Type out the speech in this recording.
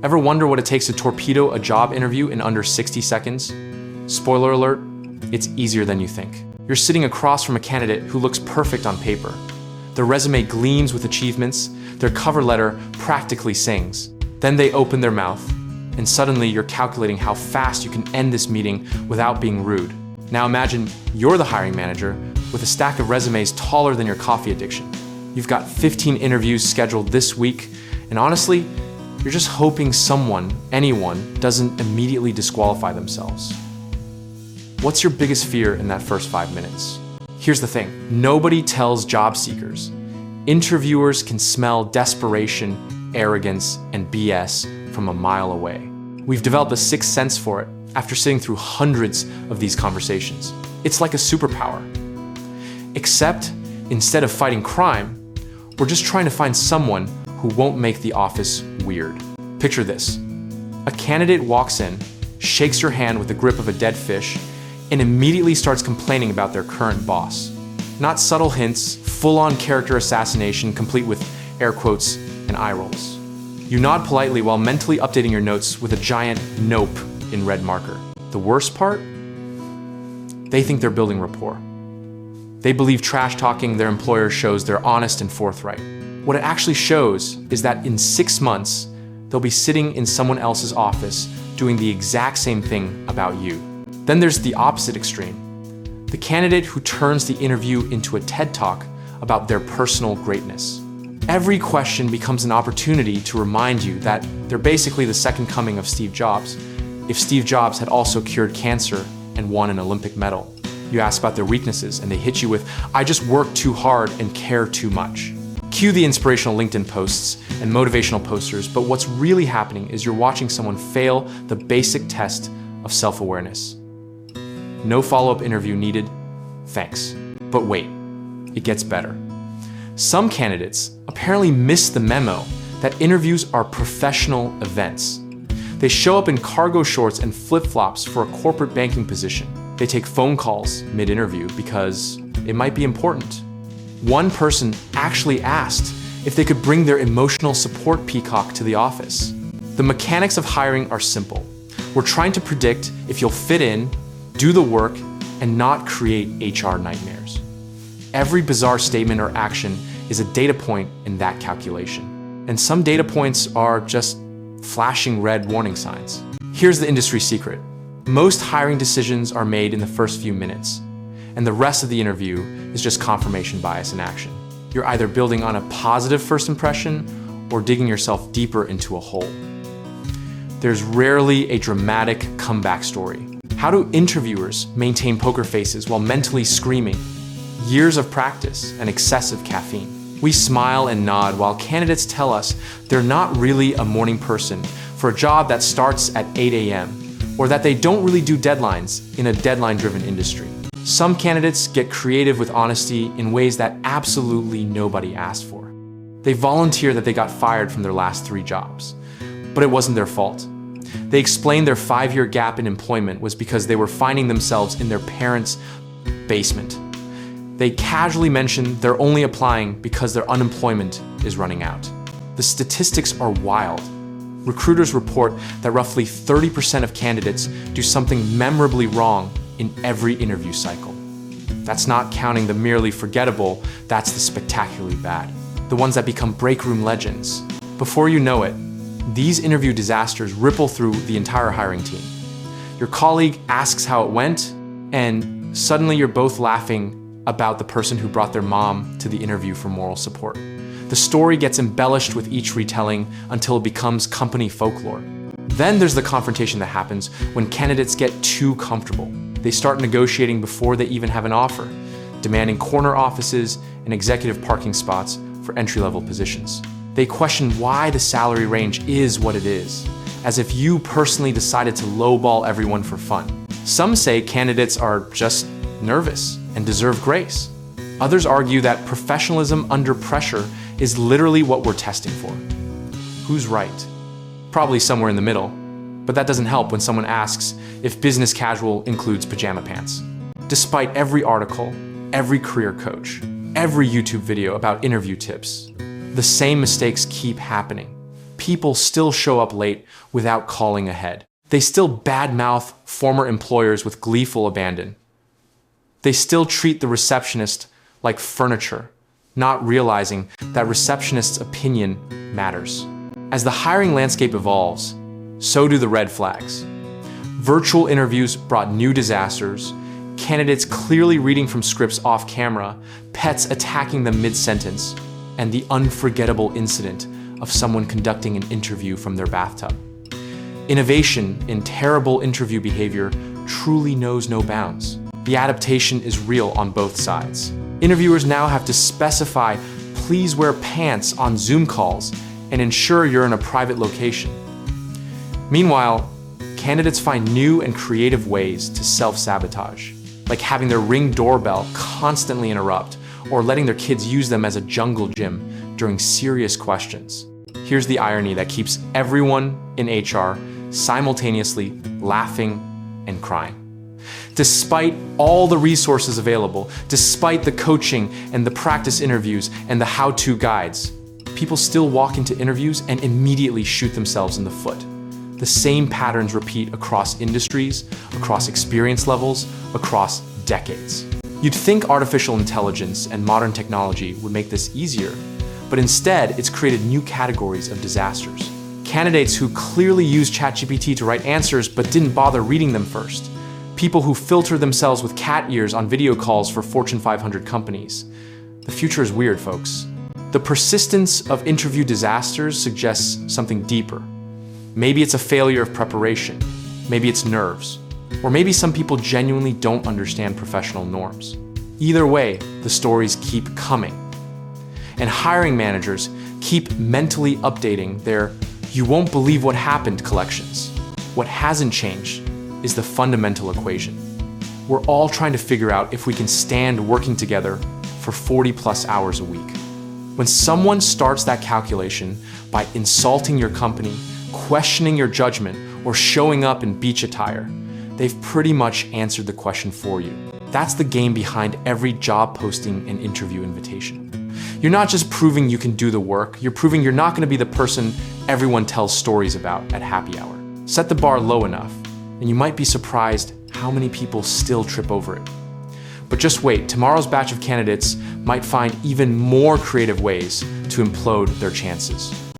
Ever wonder what it takes to torpedo a job interview in under 60 seconds? Spoiler alert, it's easier than you think. You're sitting across from a candidate who looks perfect on paper. Their resume gleams with achievements, their cover letter practically sings. Then they open their mouth, and suddenly you're calculating how fast you can end this meeting without being rude. Now imagine you're the hiring manager with a stack of resumes taller than your coffee addiction. You've got 15 interviews scheduled this week, and honestly, you're just hoping anyone, doesn't immediately disqualify themselves. What's your biggest fear in that first 5 minutes? Here's the thing, nobody tells job seekers. Interviewers can smell desperation, arrogance, and BS from a mile away. We've developed a sixth sense for it after sitting through hundreds of these conversations. It's like a superpower. Except, instead of fighting crime, we're just trying to find someone who won't make the office weird. Picture this. A candidate walks in, shakes your hand with the grip of a dead fish, and immediately starts complaining about their current boss. Not subtle hints, full-on character assassination complete with air quotes and eye rolls. You nod politely while mentally updating your notes with a giant nope in red marker. The worst part? They think they're building rapport. They believe trash talking their employer shows they're honest and forthright. What it actually shows is that in 6 months, they'll be sitting in someone else's office doing the exact same thing about you. Then there's the opposite extreme. The candidate who turns the interview into a TED Talk about their personal greatness. Every question becomes an opportunity to remind you that they're basically the second coming of Steve Jobs, if Steve Jobs had also cured cancer and won an Olympic medal. You ask about their weaknesses and they hit you with, I just work too hard and care too much. Cue the inspirational LinkedIn posts and motivational posters, but what's really happening is you're watching someone fail the basic test of self-awareness. No follow-up interview needed, thanks. But wait, it gets better. Some candidates apparently miss the memo that interviews are professional events. They show up in cargo shorts and flip-flops for a corporate banking position. They take phone calls mid-interview because it might be important. One person actually asked if they could bring their emotional support peacock to the office. The mechanics of hiring are simple. We're trying to predict if you'll fit in, do the work, and not create HR nightmares. Every bizarre statement or action is a data point in that calculation. And some data points are just flashing red warning signs. Here's the industry secret. Most hiring decisions are made in the first few minutes, and the rest of the interview is just confirmation bias in action. You're either building on a positive first impression or digging yourself deeper into a hole. There's rarely a dramatic comeback story. How do interviewers maintain poker faces while mentally screaming? Years of practice and excessive caffeine. We smile and nod while candidates tell us they're not really a morning person for a job that starts at 8 a.m. or that they don't really do deadlines in a deadline-driven industry. Some candidates get creative with honesty in ways that absolutely nobody asked for. They volunteer that they got fired from their last 3 jobs, but it wasn't their fault. They explained their 5-year gap in employment was because they were finding themselves in their parents' basement. They casually mention they're only applying because their unemployment is running out. The statistics are wild. Recruiters report that roughly 30% of candidates do something memorably wrong in every interview cycle. That's not counting the merely forgettable, that's the spectacularly bad. The ones that become break room legends. Before you know it, these interview disasters ripple through the entire hiring team. Your colleague asks how it went, and suddenly you're both laughing about the person who brought their mom to the interview for moral support. The story gets embellished with each retelling until it becomes company folklore. Then there's the confrontation that happens when candidates get too comfortable. They start negotiating before they even have an offer, demanding corner offices and executive parking spots for entry-level positions. They question why the salary range is what it is, as if you personally decided to lowball everyone for fun. Some say candidates are just nervous and deserve grace. Others argue that professionalism under pressure is literally what we're testing for. Who's right? Probably somewhere in the middle, but that doesn't help when someone asks if business casual includes pajama pants. Despite every article, every career coach, every YouTube video about interview tips, the same mistakes keep happening. people still show up late without calling ahead. They still badmouth former employers with gleeful abandon. They still treat the receptionist like furniture, not realizing that receptionist's opinion matters. As the hiring landscape evolves, so do the red flags. Virtual interviews brought new disasters, candidates clearly reading from scripts off camera, pets attacking them mid-sentence, and the unforgettable incident of someone conducting an interview from their bathtub. Innovation in terrible interview behavior truly knows no bounds. The adaptation is real on both sides. Interviewers now have to specify, please wear pants on Zoom calls and ensure you're in a private location. Meanwhile, candidates find new and creative ways to self-sabotage, like having their Ring doorbell constantly interrupt or letting their kids use them as a jungle gym during serious questions. Here's the irony that keeps everyone in HR simultaneously laughing and crying. Despite all the resources available, despite the coaching and the practice interviews and the how-to guides, people still walk into interviews and immediately shoot themselves in the foot. The same patterns repeat across industries, across experience levels, across decades. You'd think artificial intelligence and modern technology would make this easier, but instead it's created new categories of disasters. Candidates who clearly use ChatGPT to write answers but didn't bother reading them first. People who filter themselves with cat ears on video calls for Fortune 500 companies. The future is weird, folks. The persistence of interview disasters suggests something deeper. Maybe it's a failure of preparation. Maybe it's nerves. Or maybe some people genuinely don't understand professional norms. Either way, the stories keep coming. And hiring managers keep mentally updating their "you won't believe what happened" collections. What hasn't changed is the fundamental equation. We're all trying to figure out if we can stand working together for 40+ hours a week. When someone starts that calculation by insulting your company, questioning your judgment, or showing up in beach attire, they've pretty much answered the question for you. That's the game behind every job posting and interview invitation. You're not just proving you can do the work, you're proving you're not going to be the person everyone tells stories about at happy hour. Set the bar low enough, and you might be surprised how many people still trip over it. But just wait, tomorrow's batch of candidates might find even more creative ways to implode their chances.